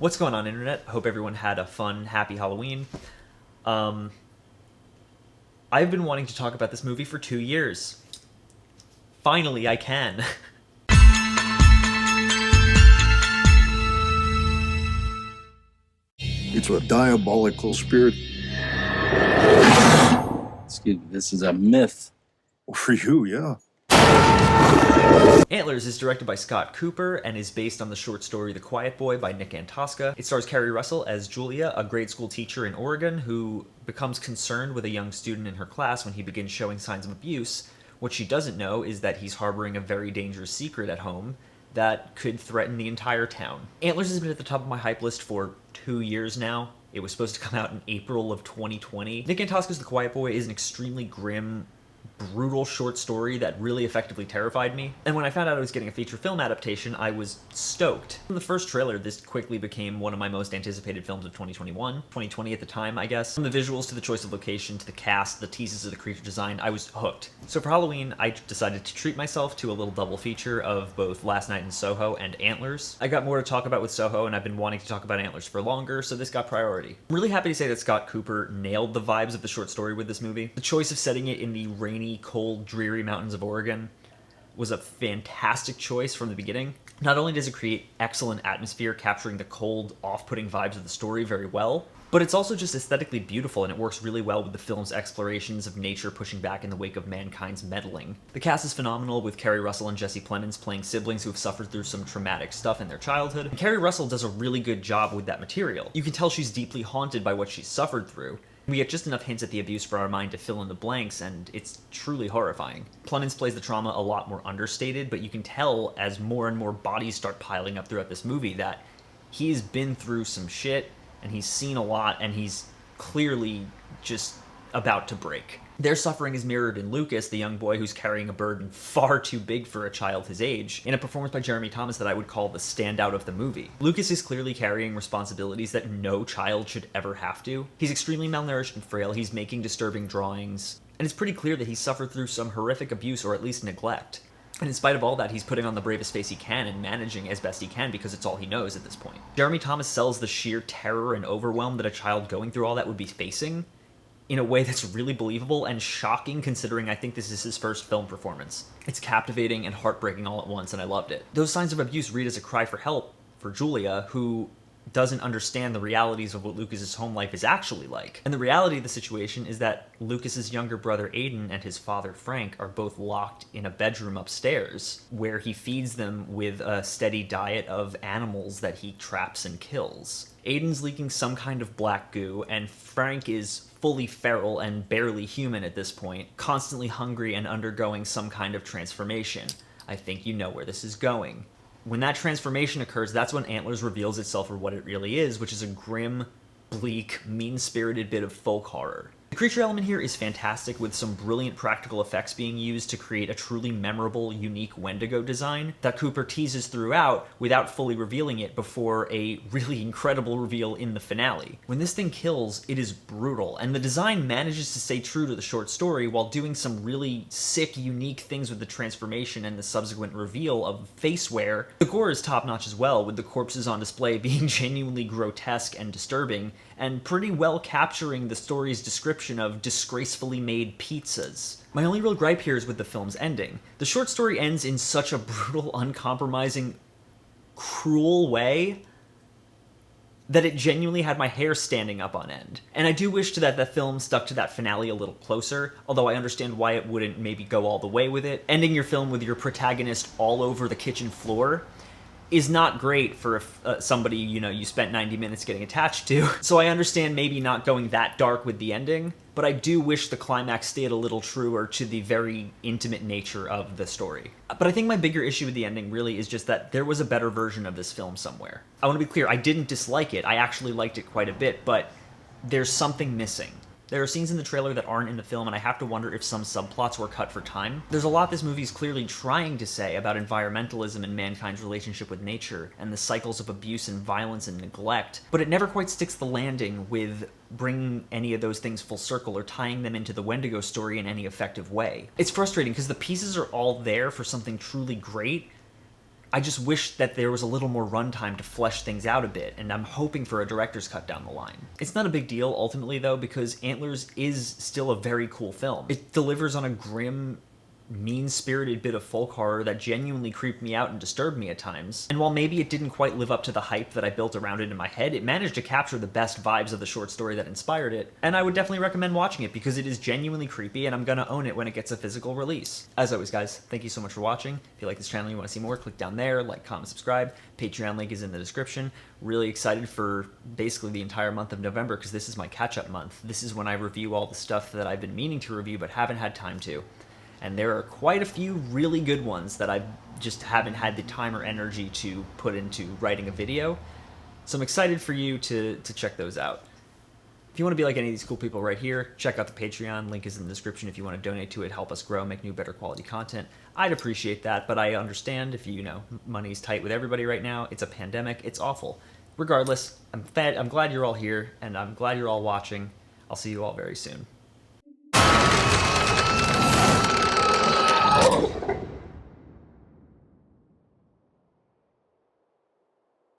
What's going on, internet? Hope everyone had a fun, happy Halloween. I've been wanting to talk about this movie for 2 years. Finally, I can. It's a diabolical spirit. Excuse me, this is a myth. For you, yeah. Antlers is directed by Scott Cooper and is based on the short story The Quiet Boy by Nick Antosca. It stars Carrie Russell as Julia, a grade school teacher in Oregon who becomes concerned with a young student in her class when he begins showing signs of abuse. What she doesn't know is that he's harboring a very dangerous secret at home that could threaten the entire town. Antlers has been at the top of my hype list for 2 years now. It was supposed to come out in April of 2020. Nick Antosca's The Quiet Boy is an extremely grim, brutal short story that really effectively terrified me. And when I found out I was getting a feature film adaptation, I was stoked. From the first trailer, this quickly became one of my most anticipated films of 2021. 2020 at the time, I guess. From the visuals to the choice of location to the cast, the teases of the creature design, I was hooked. So for Halloween, I decided to treat myself to a little double feature of both Last Night in Soho and Antlers. I got more to talk about with Soho, and I've been wanting to talk about Antlers for longer, so this got priority. I'm really happy to say that Scott Cooper nailed the vibes of the short story with this movie. The choice of setting it in the rainy, cold, dreary mountains of Oregon was a fantastic choice from the beginning. Not only does it create excellent atmosphere, capturing the cold, off-putting vibes of the story very well, but it's also just aesthetically beautiful, and it works really well with the film's explorations of nature pushing back in the wake of mankind's meddling. The cast is phenomenal, with Carrie Russell and Jesse Plemons playing siblings who have suffered through some traumatic stuff in their childhood. And Carrie Russell does a really good job with that material. You can tell she's deeply haunted by what she's suffered through. We get just enough hints at the abuse for our mind to fill in the blanks, and it's truly horrifying. Plemons plays the trauma a lot more understated, but you can tell as more and more bodies start piling up throughout this movie that he's been through some shit, and he's seen a lot, and he's clearly just about to break. Their suffering is mirrored in Lucas, the young boy who's carrying a burden far too big for a child his age, in a performance by Jeremy Thomas that I would call the standout of the movie. Lucas is clearly carrying responsibilities that no child should ever have to. He's extremely malnourished and frail, he's making disturbing drawings, and it's pretty clear that he's suffered through some horrific abuse or at least neglect. And in spite of all that, he's putting on the bravest face he can and managing as best he can because it's all he knows at this point. Jeremy Thomas sells the sheer terror and overwhelm that a child going through all that would be facing in a way that's really believable and shocking, considering I think this is his first film performance. It's captivating and heartbreaking all at once, and I loved it. Those signs of abuse read as a cry for help for Julia, who doesn't understand the realities of what Lucas's home life is actually like. And the reality of the situation is that Lucas's younger brother Aiden and his father Frank are both locked in a bedroom upstairs, where he feeds them with a steady diet of animals that he traps and kills. Aiden's leaking some kind of black goo, and Frank is fully feral and barely human at this point, constantly hungry and undergoing some kind of transformation. I think you know where this is going. When that transformation occurs, that's when Antlers reveals itself for what it really is, which is a grim, bleak, mean-spirited bit of folk horror. The creature element here is fantastic, with some brilliant practical effects being used to create a truly memorable, unique Wendigo design that Cooper teases throughout without fully revealing it before a really incredible reveal in the finale. When this thing kills, it is brutal, and the design manages to stay true to the short story while doing some really sick, unique things with the transformation and the subsequent reveal of face wear. The gore is top-notch as well, with the corpses on display being genuinely grotesque and disturbing, and pretty well capturing the story's description of disgracefully made pizzas. My only real gripe here is with the film's ending. The short story ends in such a brutal, uncompromising, cruel way that it genuinely had my hair standing up on end. And I do wish that the film stuck to that finale a little closer, although I understand why it wouldn't maybe go all the way with it. Ending your film with your protagonist all over the kitchen floor is not great for somebody, you spent 90 minutes getting attached to. So I understand maybe not going that dark with the ending, but I do wish the climax stayed a little truer to the very intimate nature of the story. But I think my bigger issue with the ending really is just that there was a better version of this film somewhere. I want to be clear, I didn't dislike it. I actually liked it quite a bit, but there's something missing. There are scenes in the trailer that aren't in the film, and I have to wonder if some subplots were cut for time. There's a lot this movie's clearly trying to say about environmentalism and mankind's relationship with nature, and the cycles of abuse and violence and neglect, but it never quite sticks the landing with bringing any of those things full circle or tying them into the Wendigo story in any effective way. It's frustrating because the pieces are all there for something truly great, I just wish that there was a little more runtime to flesh things out a bit, and I'm hoping for a director's cut down the line. It's not a big deal ultimately though, because Antlers is still a very cool film. It delivers on a grim, mean-spirited bit of folk horror that genuinely creeped me out and disturbed me at times. And while maybe it didn't quite live up to the hype that I built around it in my head, it managed to capture the best vibes of the short story that inspired it, and I would definitely recommend watching it because it is genuinely creepy and I'm gonna own it when it gets a physical release. As always guys, thank you so much for watching. If you like this channel and you want to see more, click down there, like, comment, subscribe. Patreon link is in the description. Really excited for basically the entire month of November because this is my catch-up month. This is when I review all the stuff that I've been meaning to review but haven't had time to. And there are quite a few really good ones that I just haven't had the time or energy to put into writing a video. So I'm excited for you to check those out. If you want to be like any of these cool people right here, check out the Patreon. Link is in the description if you want to donate to it, help us grow, make new, better quality content. I'd appreciate that, but I understand if money's tight with everybody right now. It's a pandemic. It's awful. Regardless, I'm glad you're all here, and I'm glad you're all watching. I'll see you all very soon.